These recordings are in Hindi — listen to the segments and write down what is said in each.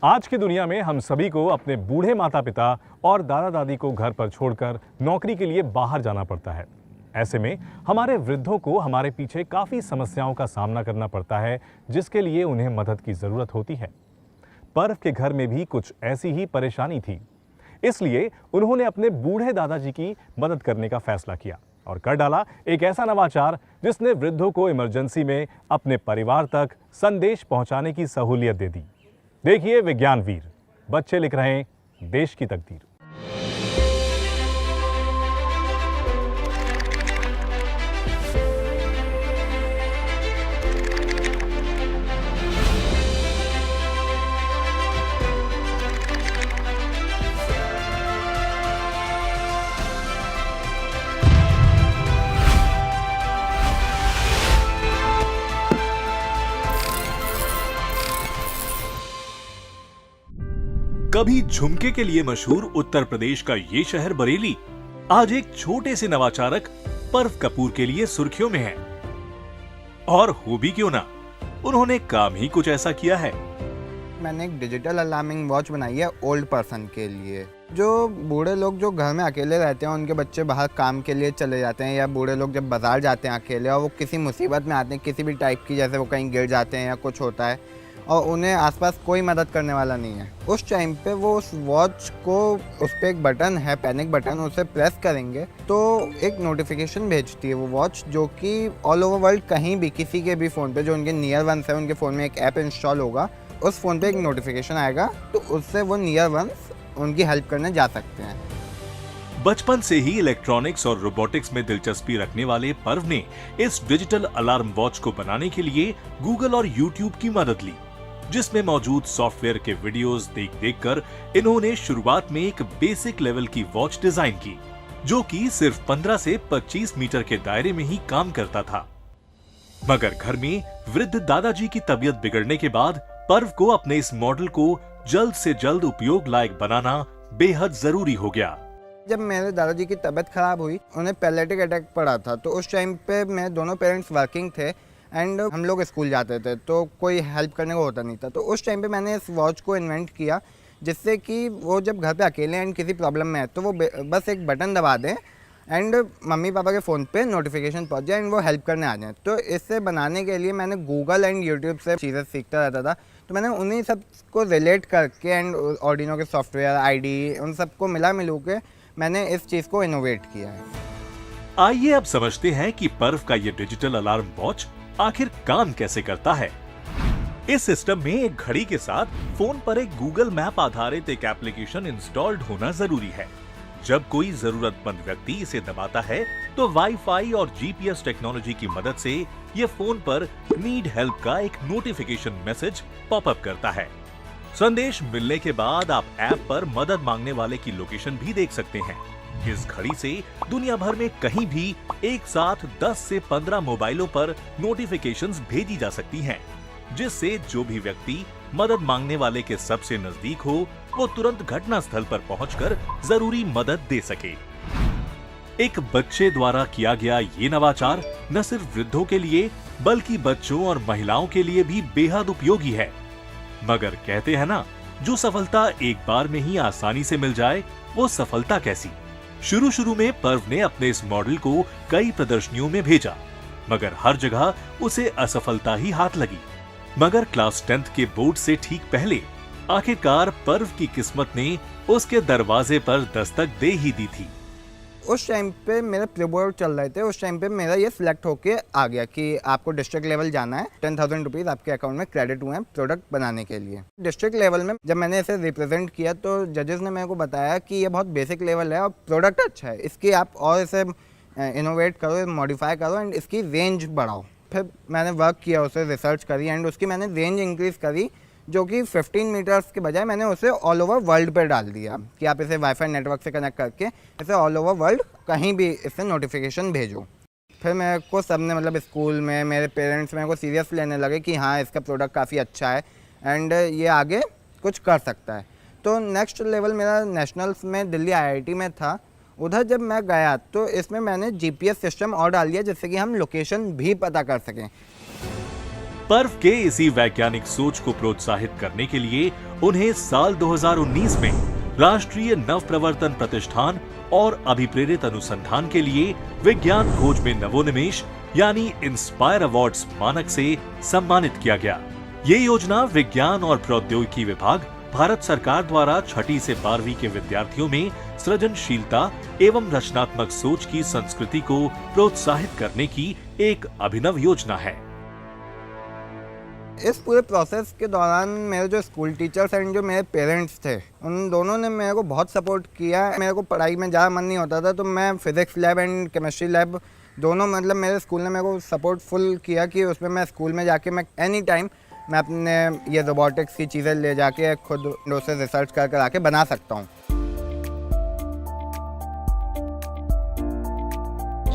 आज की दुनिया में हम सभी को अपने बूढ़े माता पिता और दादा दादी को घर पर छोड़कर नौकरी के लिए बाहर जाना पड़ता है। ऐसे में हमारे वृद्धों को हमारे पीछे काफी समस्याओं का सामना करना पड़ता है, जिसके लिए उन्हें मदद की जरूरत होती है। पर्व के घर में भी कुछ ऐसी ही परेशानी थी, इसलिए उन्होंने अपने बूढ़े दादाजी की मदद करने का फैसला किया और कर डाला एक ऐसा नवाचार जिसने वृद्धों को इमरजेंसी में अपने परिवार तक संदेश पहुंचाने की सहूलियत दे दी। देखिए विज्ञान वीर, बच्चे लिख रहे हैं देश की तकदीर। कभी झुमके के लिए मशहूर उत्तर प्रदेश का ये शहर बरेली आज एक छोटे से नवाचारक पर्व कपूर के लिए सुर्खियों में है। और हो भी क्यों ना, उन्होंने काम ही कुछ ऐसा किया है। मैंने एक डिजिटल अलार्मिंग वॉच बनाई है ओल्ड पर्सन के लिए। जो बूढ़े लोग जो घर में अकेले रहते हैं, उनके बच्चे बाहर काम के लिए चले जाते हैं, या बूढ़े लोग जब बाजार जाते हैं अकेले और वो किसी मुसीबत में आते हैं किसी भी टाइप की, जैसे वो कहीं गिर जाते हैं या कुछ होता है और उन्हें आसपास कोई मदद करने वाला नहीं है, उस टाइम पे वो उस वॉच को, उस पर एक बटन है पैनिक बटन, उसे प्रेस करेंगे तो एक नोटिफिकेशन भेजती है वो वॉच, जो कि ऑल ओवर वर्ल्ड कहीं भी किसी के भी फ़ोन पे जो उनके नियर वंस है, उनके फ़ोन में एक ऐप इंस्टॉल होगा, उस फ़ोन पे एक नोटिफिकेशन आएगा तो उससे वो नियर वंस उनकी हेल्प करने जा सकते हैं। बचपन से ही इलेक्ट्रॉनिक्स और रोबोटिक्स में दिलचस्पी रखने वाले पर्व ने इस डिजिटल अलार्म वॉच को बनाने के लिए गूगल और यूट्यूब की मदद ली, जिसमें मौजूद सॉफ्टवेयर के वीडियोस देख-देखकर इन्होंने शुरुआत में एक बेसिक लेवल की वॉच डिजाइन की, जो कि सिर्फ 15 से 25 मीटर के दायरे में ही काम करता था। मगर घर में वृद्ध दादाजी की तबीयत बिगड़ने के बाद पर्व को अपने इस मॉडल को जल्द से जल्द उपयोग लायक बनाना बेहद जरूरी हो गया। जब मेरे दादाजी की तबीयत खराब हुई, उन्हें पैलेटिक अटैक पड़ा था, तो उस टाइम पे मेरे दोनों पेरेंट्स वर्किंग थे एंड हम लोग स्कूल जाते थे, तो कोई हेल्प करने को होता नहीं था। तो उस टाइम पे मैंने इस वॉच को इन्वेंट किया, जिससे कि वो जब घर पे अकेले एंड किसी प्रॉब्लम में है तो वो बस एक बटन दबा दें एंड मम्मी पापा के फ़ोन पे नोटिफिकेशन पहुंच जाए एंड वो हेल्प करने आ जाएं। तो इससे बनाने के लिए मैंने गूगल एंड यूट्यूब से चीज़ें सीखता रहता था, तो मैंने उन्हीं सब को रिलेट करके एंड ऑर्डिनो के सॉफ्टवेयर आईडी उन सबको मिलू के मैंने इस चीज़ को इनोवेट किया है। आइए अब समझते हैं कि पर्व का ये डिजिटल अलार्म वॉच आखिर काम कैसे करता है। इस सिस्टम में एक घड़ी के साथ फोन पर एक गूगल मैप आधारित एक एप्लीकेशन इंस्टॉल्ड होना जरूरी है। जब कोई जरूरतमंद व्यक्ति इसे दबाता है तो वाईफाई और जीपीएस टेक्नोलॉजी की मदद से ये फोन पर नीड हेल्प का एक नोटिफिकेशन मैसेज पॉपअप करता है। संदेश मिलने के बाद आप ऐप पर मदद मांगने वाले की लोकेशन भी देख सकते हैं। इस घड़ी से दुनिया भर में कहीं भी एक साथ 10 से 15 मोबाइलों पर नोटिफिकेशंस भेजी जा सकती हैं, जिससे जो भी व्यक्ति मदद मांगने वाले के सबसे नजदीक हो, वो तुरंत घटना स्थल पर पहुंचकर जरूरी मदद दे सके। एक बच्चे द्वारा किया गया ये नवाचार न सिर्फ वृद्धों के लिए बल्कि बच्चों और महिलाओं के लिए भी बेहद उपयोगी है। मगर कहते हैं ना, जो सफलता एक बार में ही आसानी से मिल जाए वो सफलता कैसी। शुरू में पर्व ने अपने इस मॉडल को कई प्रदर्शनियों में भेजा, मगर हर जगह उसे असफलता ही हाथ लगी। मगर क्लास 10th के बोर्ड से ठीक पहले आखिरकार पर्व की किस्मत ने उसके दरवाजे पर दस्तक दे ही दी थी। उस टाइम पे मेरे प्री बोर्ड चल रहे थे, उस टाइम पे मेरा ये सिलेक्ट होके आ गया कि आपको डिस्ट्रिक्ट लेवल जाना है, 10,000 रुपीज़ आपके अकाउंट में क्रेडिट हुए हैं प्रोडक्ट बनाने के लिए। डिस्ट्रिक्ट लेवल में जब मैंने इसे रिप्रेजेंट किया तो जजेस ने मेरे को बताया कि ये बहुत बेसिक लेवल है और प्रोडक्ट अच्छा है, इसकी आप और इसे इनोवेट करो, मॉडिफाई करो एंड इसकी रेंज बढ़ाओ। फिर मैंने वर्क किया, उसे रिसर्च करी एंड उसकी मैंने रेंज इंक्रीज़ करी, जो कि 15 मीटर्स के बजाय मैंने उसे ऑल ओवर वर्ल्ड पर डाल दिया कि आप इसे वाईफाई नेटवर्क से कनेक्ट करके इसे ऑल ओवर वर्ल्ड कहीं भी इससे नोटिफिकेशन भेजो। फिर मेरे को सबने, मतलब स्कूल में मेरे पेरेंट्स मेरे को सीरियस लेने लगे कि हाँ, इसका प्रोडक्ट काफ़ी अच्छा है एंड ये आगे कुछ कर सकता है। तो नेक्स्ट लेवल मेरा नेशनल्स में दिल्ली IIT में था। उधर जब मैं गया तो इसमें मैंने GPS सिस्टम और डाल दिया, जिससे कि हम लोकेशन भी पता कर सकें। पर्व के इसी वैज्ञानिक सोच को प्रोत्साहित करने के लिए उन्हें साल 2019 में राष्ट्रीय नवप्रवर्तन प्रतिष्ठान और अभिप्रेरित अनुसंधान के लिए विज्ञान खोज में नवोन्मेष यानी इंस्पायर अवार्ड्स मानक से सम्मानित किया गया। ये योजना विज्ञान और प्रौद्योगिकी विभाग, भारत सरकार द्वारा 6ठी से 12वीं के विद्यार्थियों में सृजनशीलता एवं रचनात्मक सोच की संस्कृति को प्रोत्साहित करने की एक अभिनव योजना है। इस पूरे प्रोसेस के दौरान मेरे जो स्कूल टीचर्स एंड जो मेरे पेरेंट्स थे, उन दोनों ने मेरे को बहुत सपोर्ट किया। मेरे को पढ़ाई में ज़्यादा मन नहीं होता था, तो मैं physics lab and chemistry lab दोनों, मतलब मेरे स्कूल ने मेरे को सपोर्ट फुल किया कि उसमें मैं स्कूल में जाके मैं एनी टाइम मैं अपने ये रोबोटिक्स की चीज़ें ले जाके खुद उसे रिसर्च कर आके बना सकता हूँ।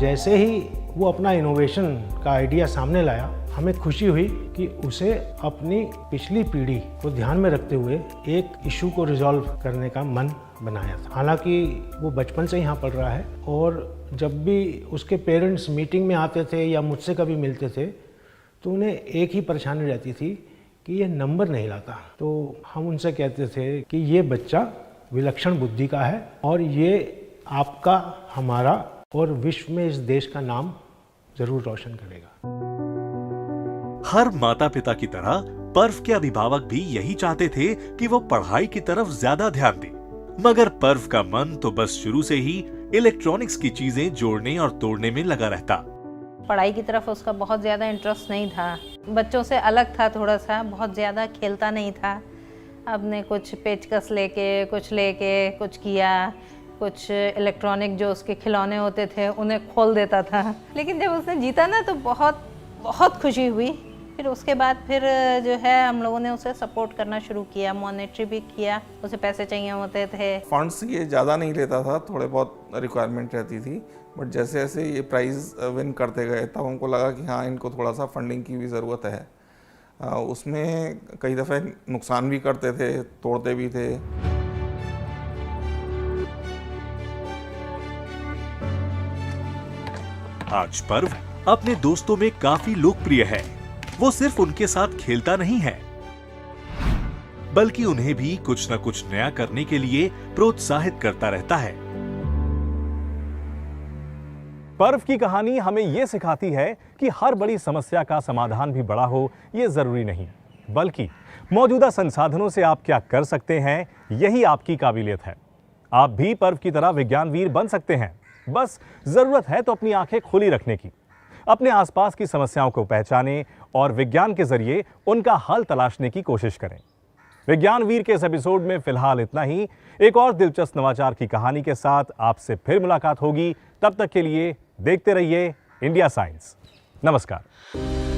जैसे ही वो अपना इनोवेशन का आइडिया सामने लाया, हमें खुशी हुई कि उसे अपनी पिछली पीढ़ी को ध्यान में रखते हुए एक इशू को रिजॉल्व करने का मन बनाया था। हालांकि वो बचपन से यहाँ पढ़ रहा है और जब भी उसके पेरेंट्स मीटिंग में आते थे या मुझसे कभी मिलते थे तो उन्हें एक ही परेशानी रहती थी कि ये नंबर नहीं लाता। तो हम उनसे कहते थे कि ये बच्चा विलक्षण बुद्धि का है और ये आपका, हमारा और विश्व में इस देश का नाम जरूर रोशन करेगा। हर माता पिता की तरह पर्व के अभिभावक भी यही चाहते थे कि वो पढ़ाई की तरफ ज्यादा ध्यान दे, मगर पर्व का मन तो बस शुरू से ही इलेक्ट्रॉनिक्स की चीजें जोड़ने और तोड़ने में लगा रहता। पढ़ाई की तरफ उसका बहुत ज़्यादा इंटरेस्ट नहीं था, बच्चों से अलग था थोड़ा सा, बहुत ज़्यादा खेलता नहीं था। अपने कुछ पेचकस लेके कुछ किया, कुछ इलेक्ट्रॉनिक जो उसके खिलौने होते थे उन्हें खोल देता था। लेकिन जब उसने जीता ना तो बहुत बहुत खुशी हुई। फिर उसके बाद फिर जो है हम लोगों ने उसे सपोर्ट करना शुरू किया, मॉनेटरी भी किया, उसे पैसे चाहिए होते थे। फंड्स ये ज़्यादा नहीं लेता था, थोड़े बहुत रिक्वायरमेंट रहती थी, बट जैसे जैसे ये प्राइज़ विन करते गए तब हमको लगा कि हाँ, इनको थोड़ा सा फंडिंग की भी ज़रूरत है। उसमें कई दफ़े नुकसान भी करते थे, तोड़ते भी थे। आज पर्व अपने दोस्तों में काफी लोकप्रिय है। वो सिर्फ उनके साथ खेलता नहीं है, बल्कि उन्हें भी कुछ न कुछ नया करने के लिए प्रोत्साहित करता रहता है। पर्व की कहानी हमें यह सिखाती है कि हर बड़ी समस्या का समाधान भी बड़ा हो ये जरूरी नहीं, बल्कि मौजूदा संसाधनों से आप क्या कर सकते हैं, यही आपकी काबिलियत है। आप भी पर्व की तरह विज्ञानवीर बन सकते हैं। बस जरूरत है तो अपनी आंखें खुली रखने की, अपने आसपास की समस्याओं को पहचानें और विज्ञान के जरिए उनका हल तलाशने की कोशिश करें। विज्ञानवीर के इस एपिसोड में फिलहाल इतना ही। एक और दिलचस्प नवाचार की कहानी के साथ आपसे फिर मुलाकात होगी। तब तक के लिए देखते रहिए इंडिया साइंस। नमस्कार।